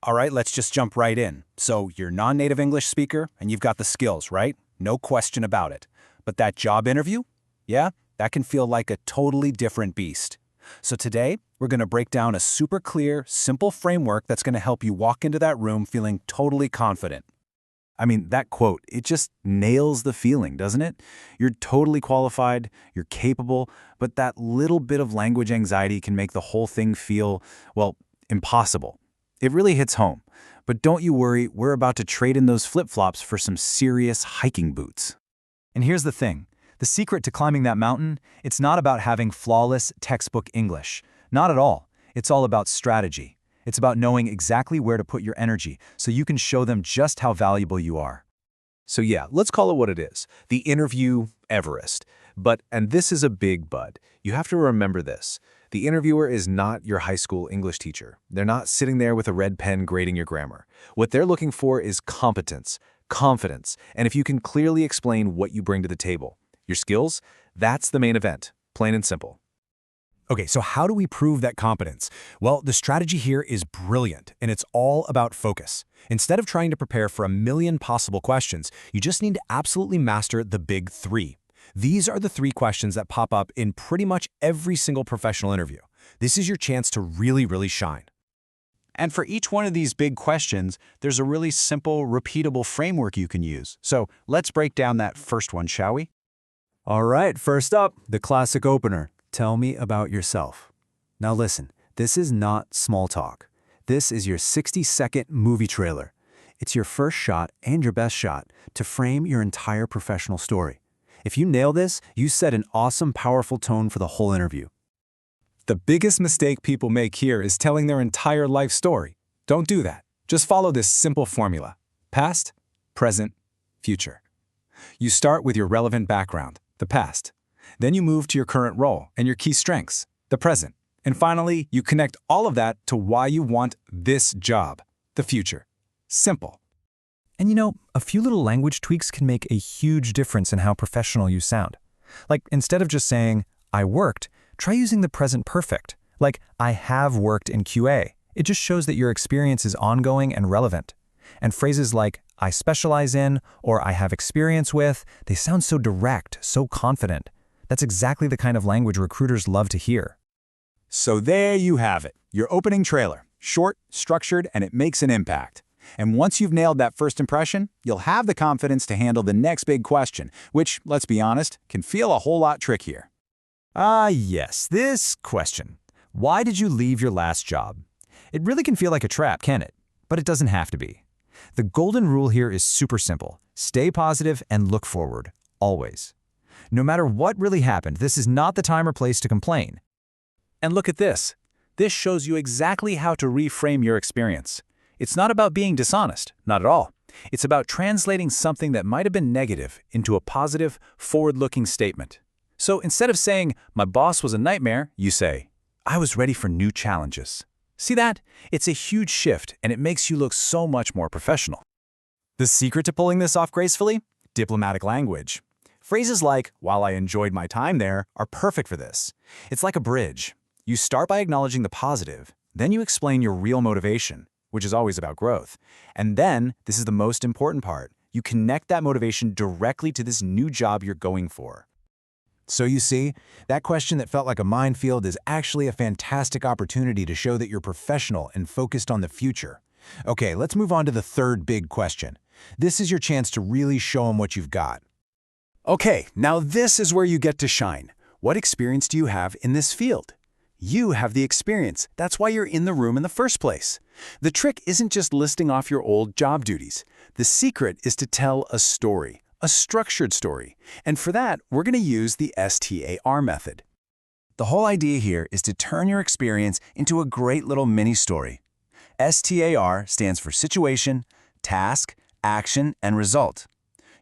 All right, let's just jump right in. So you're non-native English speaker and you've got the skills, right? No question about it. But that job interview? Yeah, that can feel like a totally different beast. So today, we're going to break down a super clear, simple framework that's going to help you walk into that room feeling totally confident. I mean, that quote, it just nails the feeling, doesn't it? You're totally qualified, you're capable, but that little bit of language anxiety can make the whole thing feel, well, impossible. It really hits home. But don't you worry, we're about to trade in those flip-flops for some serious hiking boots. And here's the thing. The secret to climbing that mountain, it's not about having flawless textbook English. Not at all. It's all about strategy. It's about knowing exactly where to put your energy so you can show them just how valuable you are. So yeah, let's call it what it is. The interview Everest. And this is a big but. You have to remember this. The interviewer is not your high school English teacher. They're not sitting there with a red pen grading your grammar. What they're looking for is competence, confidence, and if you can clearly explain what you bring to the table. Your skills, that's the main event, plain and simple. Okay, so how do we prove that competence? Well, the strategy here is brilliant, and it's all about focus. Instead of trying to prepare for a million possible questions, you just need to absolutely master the big three. These are the three questions that pop up in pretty much every single professional interview. This is your chance to really shine. And for each one of these big questions, there's a really simple, repeatable framework you can use. So let's break down that first one, shall we? All right, first up, the classic opener. Tell me about yourself. Now listen, this is not small talk. This is your 60-second movie trailer. It's your first shot and your best shot to frame your entire professional story. If you nail this, you set an awesome, powerful tone for the whole interview. The biggest mistake people make here is telling their entire life story. Don't do that. Just follow this simple formula. Past, present, future. You start with your relevant background, the past. Then you move to your current role and your key strengths, the present. And finally, you connect all of that to why you want this job, the future. Simple. And you know, a few little language tweaks can make a huge difference in how professional you sound. Like, instead of just saying, I worked, try using the present perfect. Like, I have worked in QA. It just shows that your experience is ongoing and relevant. And phrases like, I specialize in, or I have experience with, they sound so direct, so confident. That's exactly the kind of language recruiters love to hear. So there you have it, your opening trailer. Short, structured, and it makes an impact. And once you've nailed that first impression, you'll have the confidence to handle the next big question, which, let's be honest, can feel a whole lot trickier. Yes, this question. Why did you leave your last job? It really can feel like a trap, can it? But it doesn't have to be. The golden rule here is super simple. Stay positive and look forward, always. No matter what really happened, this is not the time or place to complain. And look at this. This shows you exactly how to reframe your experience. It's not about being dishonest, not at all. It's about translating something that might have been negative into a positive, forward-looking statement. So instead of saying, my boss was a nightmare, you say, I was ready for new challenges. See that? It's a huge shift, and it makes you look so much more professional. The secret to pulling this off gracefully? Diplomatic language. Phrases like, while I enjoyed my time there, are perfect for this. It's like a bridge. You start by acknowledging the positive, then you explain your real motivation, which is always about growth. And then, this is the most important part, you connect that motivation directly to this new job you're going for. So you see, that question that felt like a minefield is actually a fantastic opportunity to show that you're professional and focused on the future. Okay, let's move on to the third big question. This is your chance to really show them what you've got. Okay, now this is where you get to shine. What experience do you have in this field? You have the experience. That's why you're in the room in the first place. The trick isn't just listing off your old job duties. The secret is to tell a story, a structured story. And for that, we're going to use the STAR method. The whole idea here is to turn your experience into a great little mini story. STAR stands for situation, task, action, and result.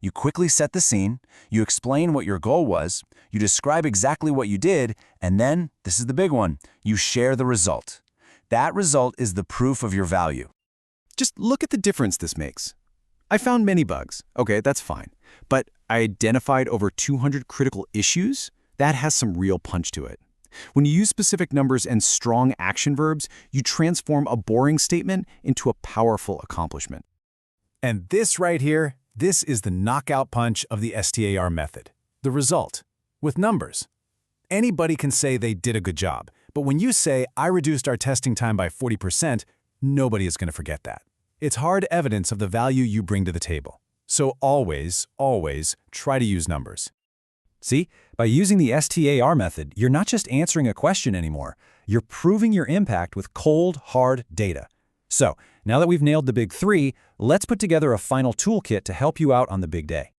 You quickly set the scene, you explain what your goal was, you describe exactly what you did, and then, this is the big one, you share the result. That result is the proof of your value. Just look at the difference this makes. I found many bugs. Okay, that's fine. But I identified over 200 critical issues? That has some real punch to it. When you use specific numbers and strong action verbs, you transform a boring statement into a powerful accomplishment. And this right here, this is the knockout punch of the STAR method. The result, with numbers. Anybody can say they did a good job, but when you say, I reduced our testing time by 40%, nobody is going to forget that. It's hard evidence of the value you bring to the table. So always, always try to use numbers. See, by using the STAR method, you're not just answering a question anymore. You're proving your impact with cold, hard data. So, now that we've nailed the big three, let's put together a final toolkit to help you out on the big day.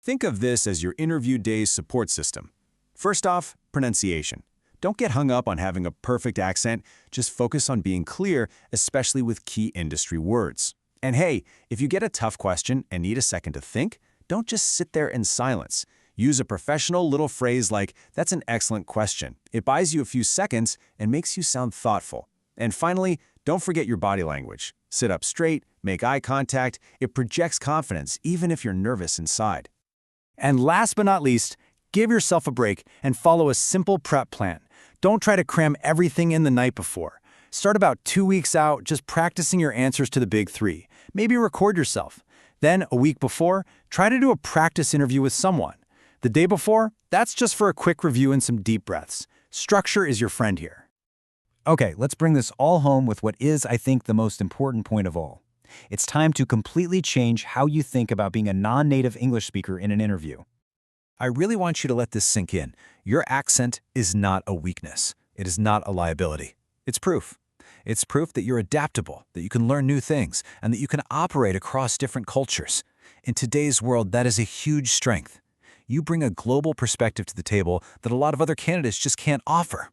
Think of this as your interview day's support system. First off, pronunciation. Don't get hung up on having a perfect accent, just focus on being clear, especially with key industry words. And hey, if you get a tough question and need a second to think, don't just sit there in silence. Use a professional little phrase like, "That's an excellent question." It buys you a few seconds and makes you sound thoughtful. And finally, don't forget your body language. Sit up straight, make eye contact. It projects confidence even if you're nervous inside. And last but not least, give yourself a break and follow a simple prep plan. Don't try to cram everything in the night before. Start about 2 weeks out just practicing your answers to the big three. Maybe record yourself. Then, a week before, try to do a practice interview with someone. The day before, that's just for a quick review and some deep breaths. Structure is your friend here. Okay, let's bring this all home with what is, I think, the most important point of all. It's time to completely change how you think about being a non-native English speaker in an interview. I really want you to let this sink in. Your accent is not a weakness. It is not a liability. It's proof. It's proof that you're adaptable, that you can learn new things, and that you can operate across different cultures. In today's world, that is a huge strength. You bring a global perspective to the table that a lot of other candidates just can't offer.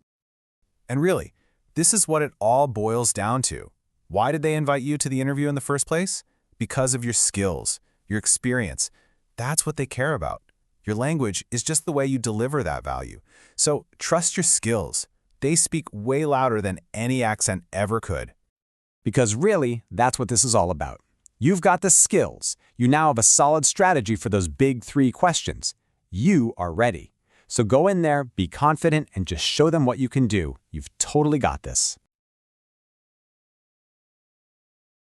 And really, this is what it all boils down to. Why did they invite you to the interview in the first place? Because of your skills, your experience. That's what they care about. Your language is just the way you deliver that value. So trust your skills. They speak way louder than any accent ever could. Because really, that's what this is all about. You've got the skills. You now have a solid strategy for those big three questions. You are ready. So go in there, be confident, and just show them what you can do. You've totally got this.